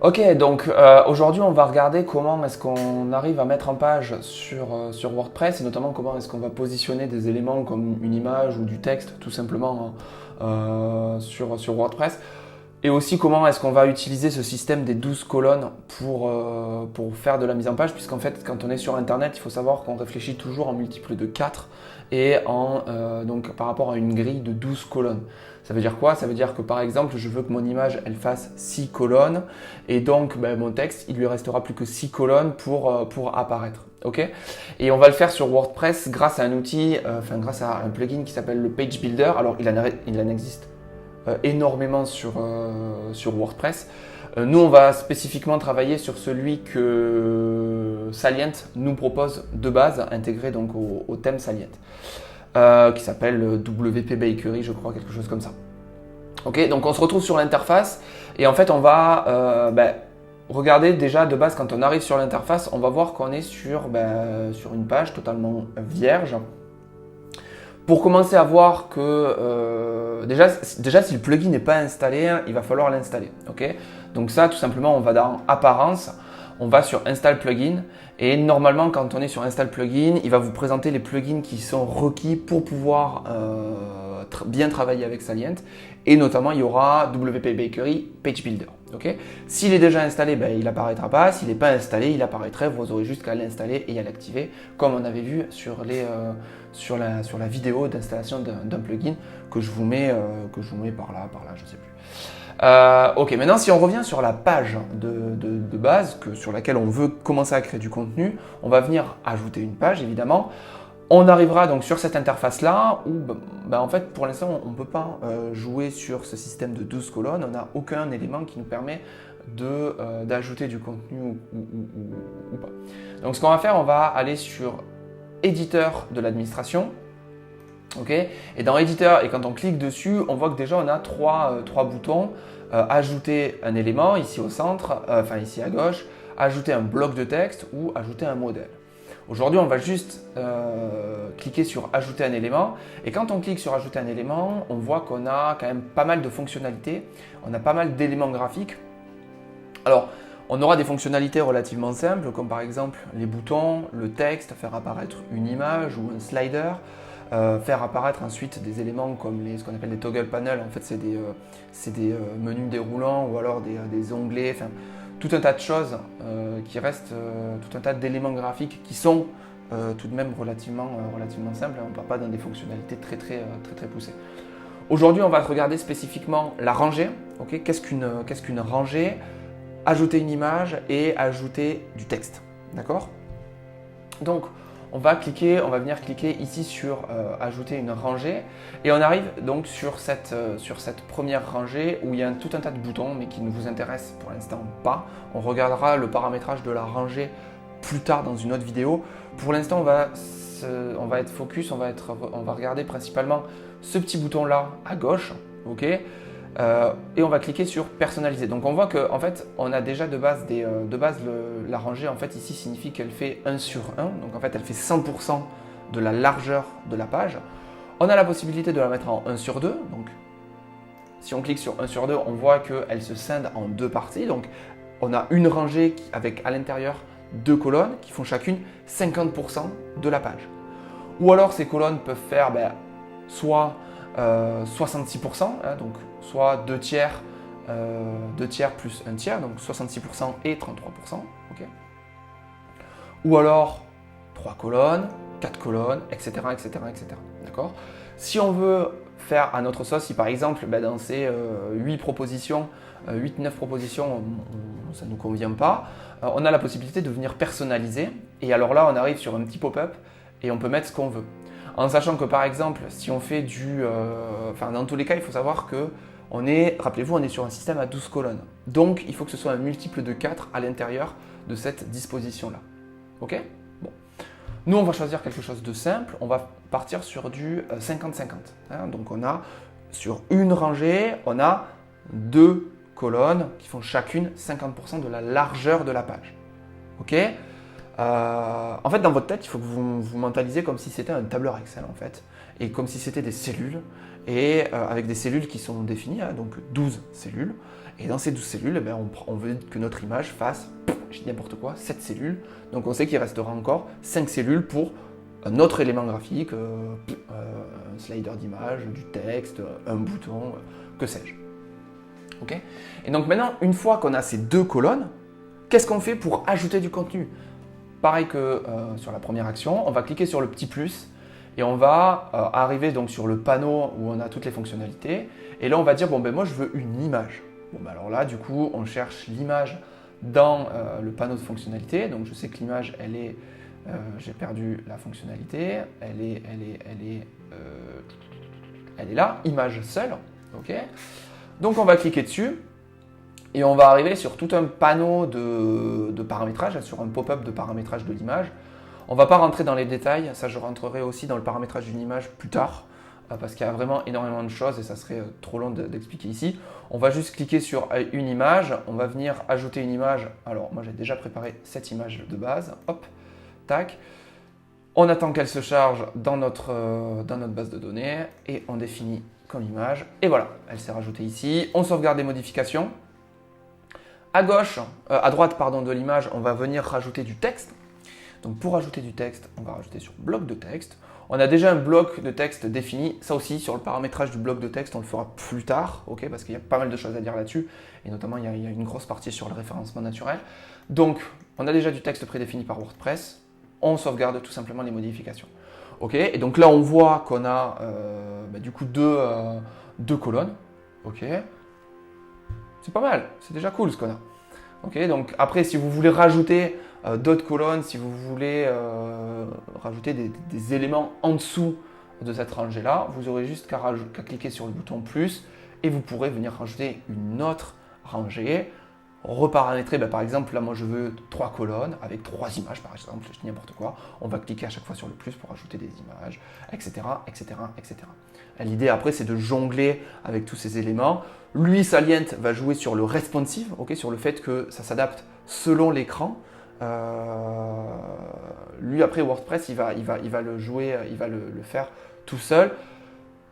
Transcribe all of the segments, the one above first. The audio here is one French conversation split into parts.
Ok, donc aujourd'hui on va regarder comment est-ce qu'on arrive à mettre en page sur WordPress et notamment comment est-ce qu'on va positionner des éléments comme une image ou du texte tout simplement sur WordPress. Et aussi comment est-ce qu'on va utiliser ce système des 12 colonnes pour faire de la mise en page, puisqu'en fait quand on est sur internet il faut savoir qu'on réfléchit toujours en multiple de 4 et donc par rapport à une grille de 12 colonnes. Ça veut dire quoi? Ça veut dire que par exemple je veux que mon image elle fasse 6 colonnes et donc mon texte il lui restera plus que 6 colonnes pour apparaître. Ok. Et on va le faire sur WordPress grâce à un outil, grâce à un plugin qui s'appelle le Page Builder. Alors il en existe énormément sur WordPress. Nous, on va spécifiquement travailler sur celui que Salient nous propose de base, intégré donc au thème Salient, qui s'appelle WP Bakery, je crois, quelque chose comme ça. Ok, donc on se retrouve sur l'interface et en fait on va regarder déjà de base quand on arrive sur l'interface, on va voir qu'on est sur une page totalement vierge. Pour commencer à voir que déjà si le plugin n'est pas installé, il va falloir l'installer. Okay, donc ça tout simplement on va dans Apparence, on va sur Install Plugin et normalement quand on est sur Install Plugin, il va vous présenter les plugins qui sont requis pour pouvoir bien travailler avec Salient et notamment il y aura WP Bakery Page Builder. Okay, s'il est déjà installé, il n'apparaîtra pas. S'il n'est pas installé, il apparaîtrait. Vous aurez juste qu'à l'installer et à l'activer, comme on avait vu sur la vidéo d'installation d'un plugin que je vous mets par là, je ne sais plus. Ok, maintenant si on revient sur la page de base sur laquelle on veut commencer à créer du contenu, on va venir ajouter une page évidemment. On arrivera donc sur cette interface-là où en fait pour l'instant on ne peut pas jouer sur ce système de 12 colonnes, on n'a aucun élément qui nous permet d'ajouter du contenu ou pas. Donc ce qu'on va faire, on va aller sur éditeur de l'administration. Okay, et dans éditeur, et quand on clique dessus, on voit que déjà on a trois boutons. Ajouter un élément ici au centre, ici à gauche, ajouter un bloc de texte ou ajouter un modèle. Aujourd'hui, on va juste cliquer sur ajouter un élément et quand on clique sur ajouter un élément, on voit qu'on a quand même pas mal de fonctionnalités, on a pas mal d'éléments graphiques. Alors, on aura des fonctionnalités relativement simples comme par exemple les boutons, le texte, faire apparaître une image ou un slider, faire apparaître ensuite des éléments comme ce qu'on appelle des toggle panels, en fait c'est des menus déroulants ou alors des onglets, tout un tas de choses qui restent, tout un tas d'éléments graphiques qui sont tout de même relativement simples. On ne part pas dans des fonctionnalités très poussées. Aujourd'hui, on va regarder spécifiquement la rangée. Okay, qu'est-ce qu'une rangée? Ajouter une image et ajouter du texte. D'accord? Donc, on va venir cliquer ici sur ajouter une rangée et on arrive donc sur cette première rangée où il y a tout un tas de boutons mais qui ne vous intéressent pour l'instant pas. On regardera le paramétrage de la rangée plus tard dans une autre vidéo. Pour l'instant, on va être focus, on va regarder principalement ce petit bouton là à gauche, ok, et on va cliquer sur personnaliser. Donc on voit que en fait on a déjà de base la rangée en fait ici signifie qu'elle fait 1 sur 1, donc en fait elle fait 100% de la largeur de la page. On a la possibilité de la mettre en 1 sur 2, donc si on clique sur 1 sur 2, on voit qu'elle se scinde en deux parties, donc on a une rangée avec à l'intérieur deux colonnes qui font chacune 50% de la page. Ou alors ces colonnes peuvent faire soit 66%, donc soit 2 tiers plus 1 tiers, donc 66% et 33%. Okay. Ou alors 3 colonnes, 4 colonnes, etc. D'accord. Si on veut faire à notre sauce, si par exemple dans ces 8-9 propositions, ça ne nous convient pas, on a la possibilité de venir personnaliser. Et alors là, on arrive sur un petit pop-up et on peut mettre ce qu'on veut. En sachant que par exemple, si on fait dans tous les cas, il faut savoir que rappelez-vous, on est sur un système à 12 colonnes. Donc, il faut que ce soit un multiple de 4 à l'intérieur de cette disposition-là. Ok ? Bon. Nous, on va choisir quelque chose de simple. On va partir sur du 50-50. Donc, on a sur une rangée, on a 2 colonnes qui font chacune 50% de la largeur de la page. Ok ? En fait, dans votre tête, il faut que vous mentalisez comme si c'était un tableur Excel en fait. et comme si c'était des cellules, et avec des cellules qui sont définies, hein, donc 12 cellules. Et dans ces 12 cellules, eh bien, on veut que notre image fasse, je dis n'importe quoi, 7 cellules. Donc on sait qu'il restera encore 5 cellules pour un autre élément graphique, un slider d'image, du texte, un bouton, que sais-je. Okay. Et donc maintenant, une fois qu'on a ces deux colonnes, qu'est-ce qu'on fait pour ajouter du contenu? Pareil que sur la première action, on va cliquer sur le petit plus et on va arriver donc sur le panneau où on a toutes les fonctionnalités. Et là, on va dire, bon ben moi je veux une image. Bon ben alors là, du coup, on cherche l'image dans le panneau de fonctionnalités. Donc je sais que l'image, elle est, j'ai perdu la fonctionnalité, elle est là, image seule, ok. Donc on va cliquer dessus et on va arriver sur tout un panneau de paramétrage, sur un pop-up de paramétrage de l'image. On ne va pas rentrer dans les détails, ça je rentrerai aussi dans le paramétrage d'une image plus tard, parce qu'il y a vraiment énormément de choses et ça serait trop long d'expliquer ici. On va juste cliquer sur une image, on va venir ajouter une image. Alors moi j'ai déjà préparé cette image de base, hop, tac. On attend qu'elle se charge dans notre base de données et on définit comme image. Et voilà, elle s'est rajoutée ici. On sauvegarde les modifications. À droite de l'image, on va venir rajouter du texte. Donc pour rajouter du texte, on va rajouter sur bloc de texte. On a déjà un bloc de texte défini. Ça aussi, sur le paramétrage du bloc de texte, on le fera plus tard, ok, parce qu'il y a pas mal de choses à dire là-dessus. Et notamment, il y a une grosse partie sur le référencement naturel. Donc, on a déjà du texte prédéfini par WordPress. On sauvegarde tout simplement les modifications. Ok, et donc là, on voit qu'on a du coup deux colonnes. Ok, c'est pas mal, c'est déjà cool ce qu'on a. Ok, donc après, si vous voulez rajouter d'autres colonnes, si vous voulez rajouter des éléments en dessous de cette rangée-là, vous aurez juste qu'à cliquer sur le bouton plus et vous pourrez venir rajouter une autre rangée, reparamétrer. Par exemple, là, moi, je veux 3 colonnes avec 3 images, par exemple, je dis n'importe quoi. On va cliquer à chaque fois sur le plus pour ajouter des images, etc., etc., etc. L'idée, après, c'est de jongler avec tous ces éléments. Lui, Salient va jouer sur le responsive, okay, sur le fait que ça s'adapte selon l'écran. Lui, après, WordPress, il va le jouer, il va le faire tout seul.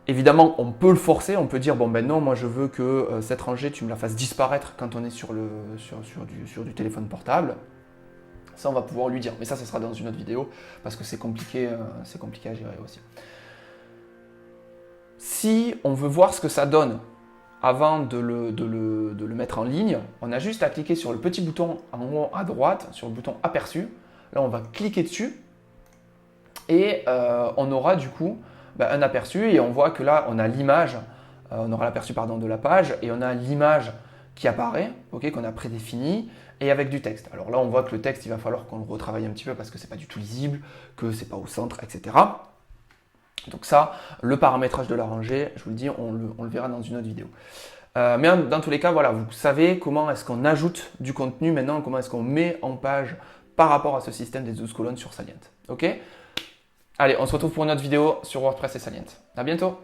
Évidemment, on peut le forcer, on peut dire, bon ben non, moi je veux que cette rangée, tu me la fasses disparaître quand on est sur du téléphone portable. Ça, on va pouvoir lui dire, mais ça sera dans une autre vidéo, parce que c'est compliqué à gérer aussi. Si on veut voir ce que ça donne avant de le mettre en ligne, on a juste à cliquer sur le petit bouton en haut à droite, sur le bouton aperçu. Là, on va cliquer dessus et on aura du coup un aperçu et on voit que là, on a l'image, on aura l'aperçu de la page et on a l'image qui apparaît, okay, qu'on a prédéfinie et avec du texte. Alors là, on voit que le texte, il va falloir qu'on le retravaille un petit peu parce que c'est pas du tout lisible, que c'est pas au centre, etc. Donc ça, le paramétrage de la rangée, je vous le dis, on le verra dans une autre vidéo. Mais dans tous les cas, voilà, vous savez comment est-ce qu'on ajoute du contenu maintenant, comment est-ce qu'on met en page par rapport à ce système des 12 colonnes sur Salient. Ok ? Allez, on se retrouve pour une autre vidéo sur WordPress et Salient. À bientôt.